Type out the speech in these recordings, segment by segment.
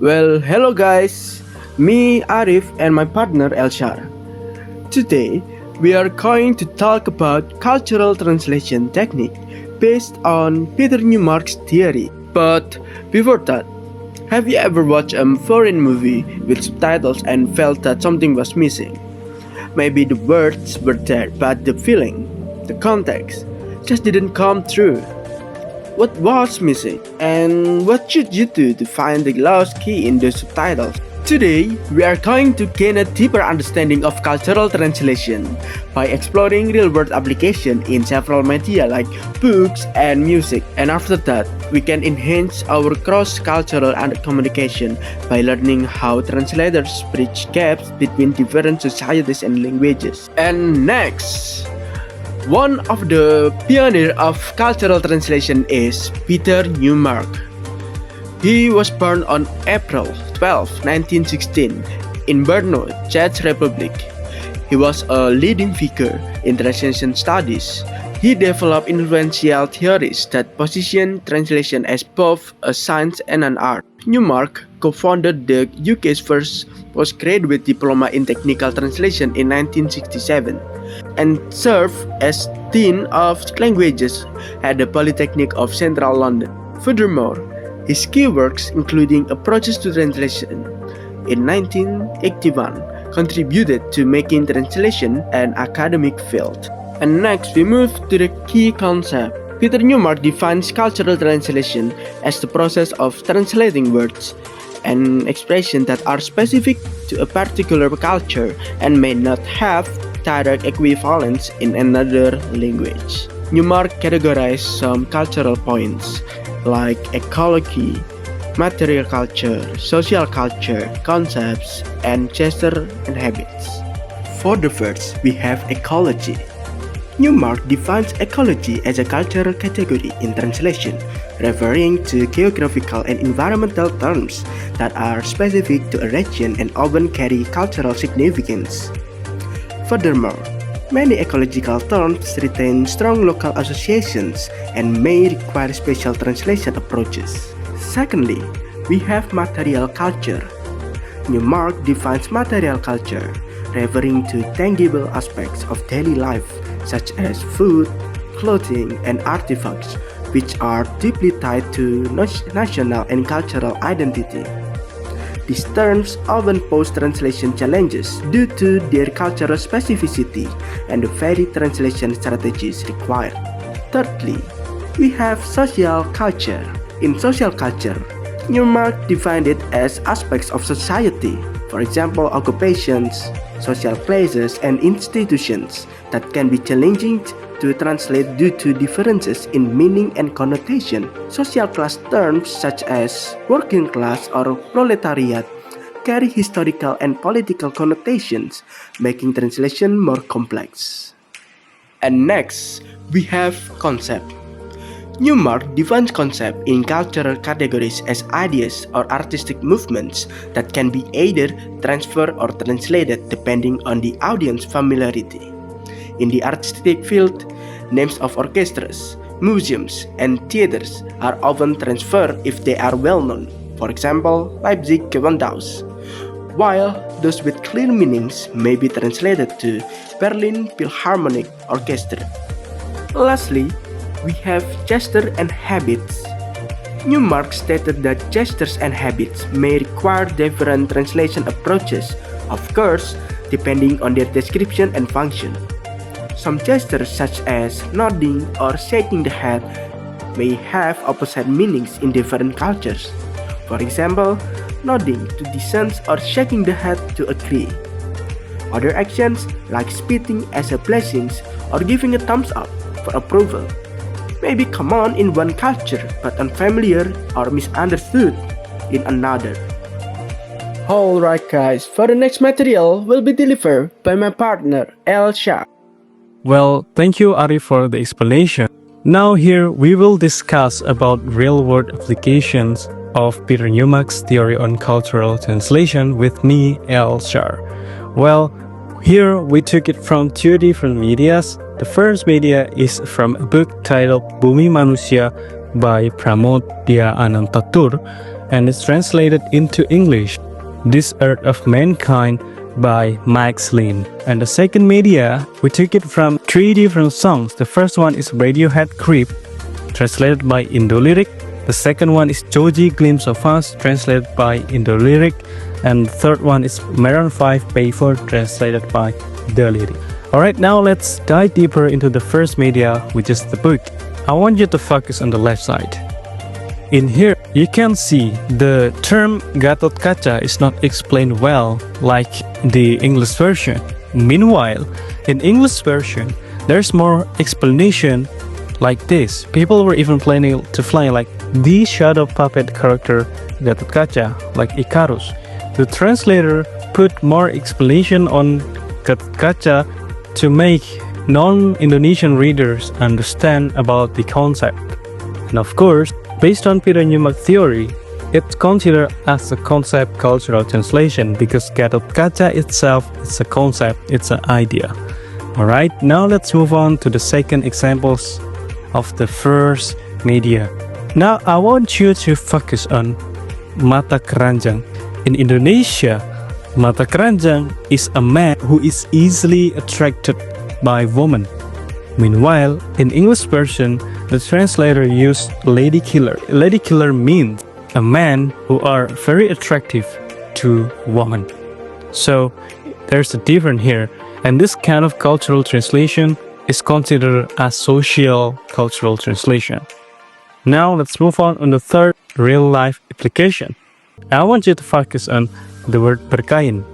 Well, hello guys, me Arief and my partner Elshar. Today, we are going to talk about cultural translation technique based on Peter Newmark's theory. But before that, have you ever watched a foreign movie with subtitles and felt that something was missing? Maybe the words were there, but the feeling, the context, just didn't come through. What was missing, and what should you do to find the lost key in the subtitles? Today, we are going to gain a deeper understanding of cultural translation by exploring real-world application in several media like books and music. And after that, we can enhance our cross-cultural communication by learning how translators bridge gaps between different societies and languages. And next, one of the pioneers of cultural translation is Peter Newmark. He was born on April 12, 1916 in Brno, Czech Republic. He was a leading figure in translation studies. He developed influential theories that position translation as both a science and an art. Newmark co-founded the UK's first postgraduate diploma in technical translation in 1967 and served as Dean of Languages at the Polytechnic of Central London. Furthermore, his key works, including Approaches to Translation in 1981, contributed to making translation an academic field. And next, we move to the key concept. Peter Newmark defines cultural translation as the process of translating words and expressions that are specific to a particular culture and may not have direct equivalence in another language. Newmark categorized some cultural points like ecology, material culture, social culture, concepts, and gesture and habits. For the first, we have ecology. Newmark defines ecology as a cultural category in translation, referring to geographical and environmental terms that are specific to a region and often carry cultural significance. Furthermore, many ecological terms retain strong local associations and may require special translation approaches. Secondly, we have material culture. Newmark defines material culture, referring to tangible aspects of daily life such as food, clothing, and artifacts, which are deeply tied to national and cultural identity. These terms often pose translation challenges due to their cultural specificity and the varied translation strategies required. Thirdly, we have social culture. In social culture, Newmark defined it as aspects of society, for example, occupations, social places, and institutions that can be challenging to translate due to differences in meaning and connotation. Social class terms such as working class or proletariat carry historical and political connotations, making translation more complex. And next, we have concept. Newmark defines concept in cultural categories as ideas or artistic movements that can be either transferred or translated depending on the audience familiarity. In the artistic field, names of orchestras, museums, and theaters are often transferred if they are well known, for example, Leipzig Gewandhaus, while those with clear meanings may be translated to Berlin Philharmonic Orchestra. Lastly, we have gesture and habits. Newmark stated that gestures and habits may require different translation approaches, of course, depending on their description and function. Some gestures such as nodding or shaking the head may have opposite meanings in different cultures. For example, nodding to dissent or shaking the head to agree. Other actions like spitting as a blessing or giving a thumbs up for approval may be common in one culture but unfamiliar or misunderstood in another. Alright guys, for the next material will be delivered by my partner Elshar. Well, thank you Ari for the explanation. Now here we will discuss about real-world applications of Peter Newmark's theory on cultural translation with me, Elshar. Well, here we took it from two different medias. The first media is from a book titled Bumi Manusia by Pramod Dia Anantatur, and it's translated into English, This Earth of Mankind by Max Lin. And the second media, we took it from 3 different songs. The first one is Radiohead Creep, translated by Indolyric. The second one is Joji Glimpse of Us, translated by Indolyric. And the third one is Maroon 5 Payphone, translated by The Lyric. Alright, now let's dive deeper into the first media, which is the book. I want you to focus on the left side. In here, you can see the term Gatot Kaca is not explained well like the English version. Meanwhile, in English version, there's more explanation like this. People were even planning to fly like the shadow puppet character Gatot Kaca, like Icarus. The translator put more explanation on Gatot Kaca to make non-Indonesian readers understand about the concept. And of course, based on Peter Newmark theory, it's considered as a concept cultural translation because Gatot Kaca itself is a concept, it's an idea. Alright, now let's move on to the second examples of the first media. Now I want you to focus on mata keranjang. In Indonesia, mata keranjang is a man who is easily attracted by women. Meanwhile, in English version, the translator used lady killer. Lady killer means a man who are very attractive to women. So there's a difference here, and this kind of cultural translation is considered as social cultural translation. Now let's move on the third real life application. I want you to focus on the word berkain.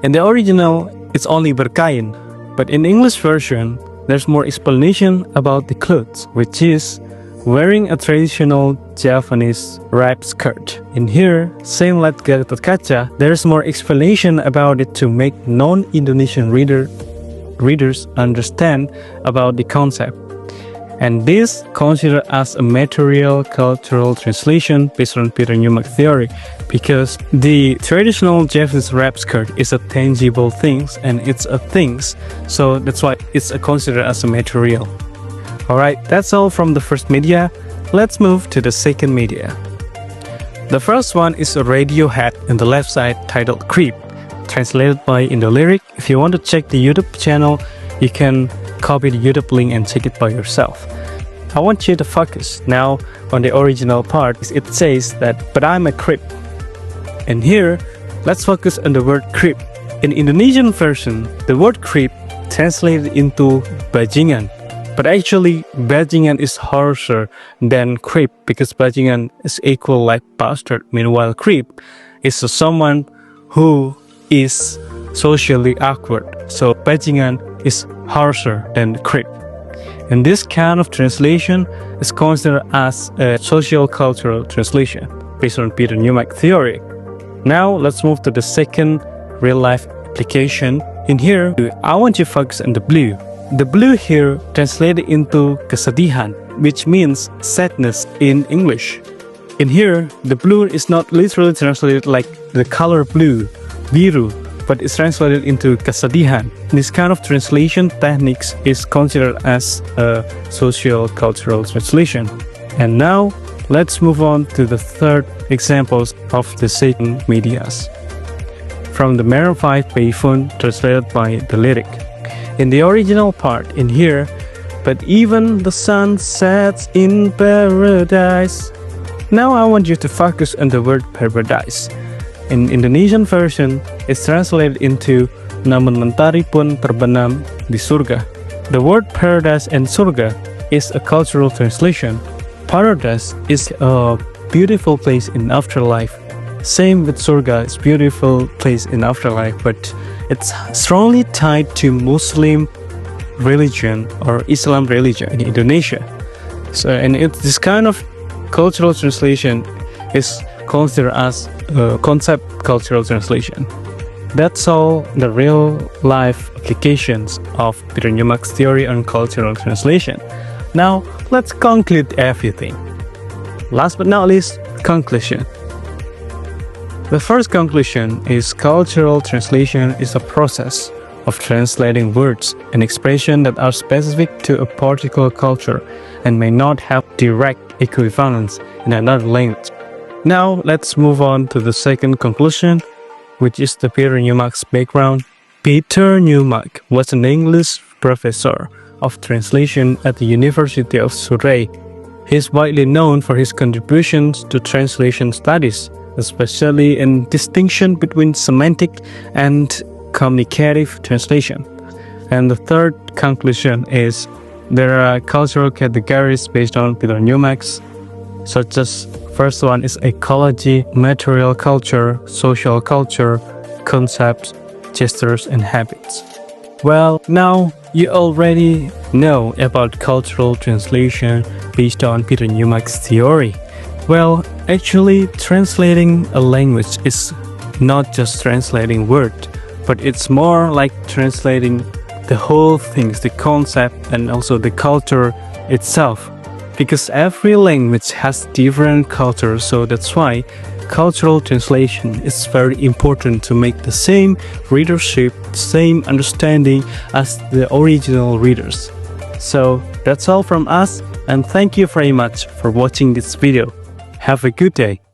In the original, it's only berkain, but in English version, there's more explanation about the clothes, which is wearing a traditional Japanese wrap skirt. In here, same like Gatot Kaca, there's more explanation about it to make non-Indonesian readers understand about the concept. And this considered as a material cultural translation based on Peter Newmark theory, because the traditional Japanese wrap skirt is a tangible thing and it's a things, so that's why it's considered as a material. Alright, that's all from the first media. Let's move to the second media. The first one is a Radiohead in the left side titled Creep, translated by Indolyric. If you want to check the YouTube channel, you can copy the YouTube link and check it by yourself. I want you to focus now on the original part. It says that, but I'm a creep. And here, let's focus on the word creep. In Indonesian version, the word creep translated into bajingan. But actually, bajingan is harsher than creep because bajingan is equal like bastard. Meanwhile, creep is someone who is socially awkward. So bajingan is harsher than creep. And this kind of translation is considered as a social cultural translation based on Peter Newmark theory. Now let's move to the second real life application. In here, I want you to focus on the blue. The blue here translated into kesedihan, which means sadness in English. In here, the blue is not literally translated like the color blue, biru, but it's translated into kesedihan. This kind of translation techniques is considered as a social cultural translation. And now, let's move on to the third examples of the second medias. From the Maroon 5 Payphone, translated by The Lyric. In the original part, in here, but even the sun sets in paradise. Now I want you to focus on the word paradise. In Indonesian version, it's translated into namun mentari pun terbenam di surga. The word paradise and surga is a cultural translation. Paradise is a beautiful place in afterlife. Same with surga, it's beautiful place in afterlife, but it's strongly tied to Muslim religion or Islam religion in Indonesia. So, and this kind of cultural translation is considered as a concept cultural translation. That's all the real life applications of Peter Newmark's theory on cultural translation. Now let's conclude everything. Last but not least, conclusion. The first conclusion is cultural translation is a process of translating words and expressions that are specific to a particular culture and may not have direct equivalence in another language. Now let's move on to the second conclusion, which is the Peter Newmark's background. Peter Newmark was an English professor of translation at the University of Surrey. He is widely known for his contributions to translation studies, especially in distinction between semantic and communicative translation. And the third conclusion is there are cultural categories based on Peter Newmark's, such as first one is ecology, material culture, social culture, concepts, gestures, and habits. Well, now you already know about cultural translation based on Peter Newmark's theory. Well, actually, translating a language is not just translating words, but it's more like translating the whole things, the concept, and also the culture itself. Because every language has different cultures, so that's why cultural translation is very important to make the same readership, same understanding as the original readers. So that's all from us, and thank you very much for watching this video. Have a good day.